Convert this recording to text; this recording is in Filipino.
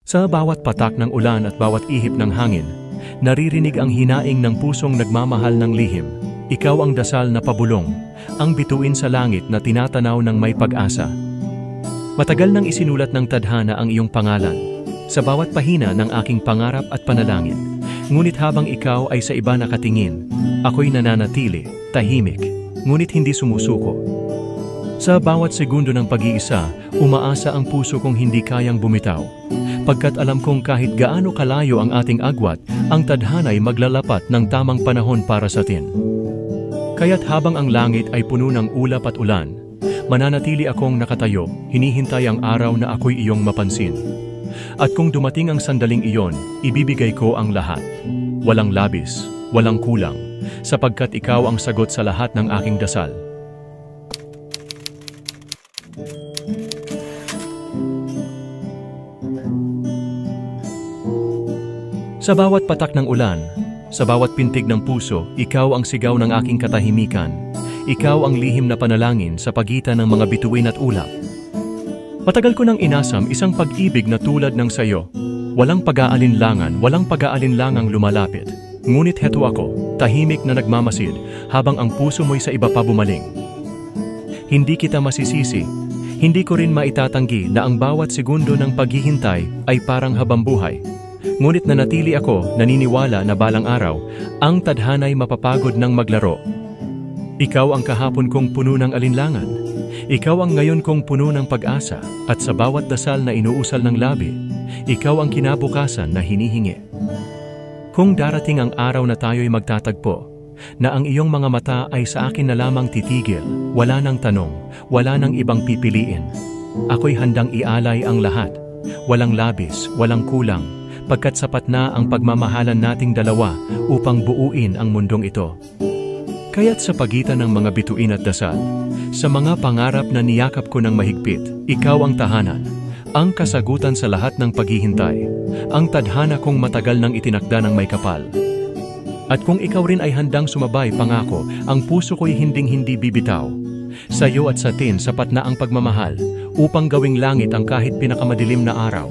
Sa bawat patak ng ulan at bawat ihip ng hangin, naririnig ang hinaing ng pusong nagmamahal ng lihim. Ikaw ang dasal na pabulong, ang bituin sa langit na tinatanaw ng may pag-asa. Matagal nang isinulat ng tadhana ang iyong pangalan, sa bawat pahina ng aking pangarap at panalangin. Ngunit habang ikaw ay sa iba nakatingin, ako'y nananatili, tahimik, ngunit hindi sumusuko. Sa bawat segundo ng pag-iisa, umaasa ang puso kong hindi kayang bumitaw. Pagkat alam kong kahit gaano kalayo ang ating agwat, ang tadhana'y maglalapat ng tamang panahon para sa atin. Kaya't habang ang langit ay puno ng ulap at ulan, mananatili akong nakatayo, hinihintay ang araw na ako'y iyong mapansin. At kung dumating ang sandaling iyon, ibibigay ko ang lahat. Walang labis, walang kulang, sapagkat ikaw ang sagot sa lahat ng aking dasal. Sa bawat patak ng ulan, sa bawat pintig ng puso, ikaw ang sigaw ng aking katahimikan. Ikaw ang lihim na panalangin sa pagitan ng mga bituin at ulap. Matagal ko nang inasam isang pag-ibig na tulad ng sayo. Walang pag-aalinlangang lumalapit. Ngunit heto ako, tahimik na nagmamasid, habang ang puso mo'y sa iba pa bumaling. Hindi kita masisisi, hindi ko rin maitatanggi na ang bawat segundo ng paghihintay ay parang habambuhay. Ngunit nanatili ako, naniniwala na balang araw, ang tadhana'y mapapagod ng maglaro. Ikaw ang kahapon kong puno ng alinlangan. Ikaw ang ngayon kong puno ng pag-asa, at sa bawat dasal na inuusal ng labi, ikaw ang kinabukasan na hinihingi. Kung darating ang araw na tayo'y magtatagpo, na ang iyong mga mata ay sa akin na lamang titigil, wala nang tanong, wala nang ibang pipiliin. Ako'y handang ialay ang lahat, walang labis, walang kulang, pagkat sapat na ang pagmamahalan nating dalawa upang buuin ang mundong ito. Kaya't sa pagitan ng mga bituin at dasal, sa mga pangarap na niyakap ko ng mahigpit, ikaw ang tahanan, ang kasagutan sa lahat ng paghihintay, ang tadhana kong matagal nang itinakda ng may kapal. At kung ikaw rin ay handang sumabay, pangako, ang puso ko'y hinding-hindi bibitaw. Sa iyo at sa atin sapat na ang pagmamahal upang gawing langit ang kahit pinakamadilim na araw.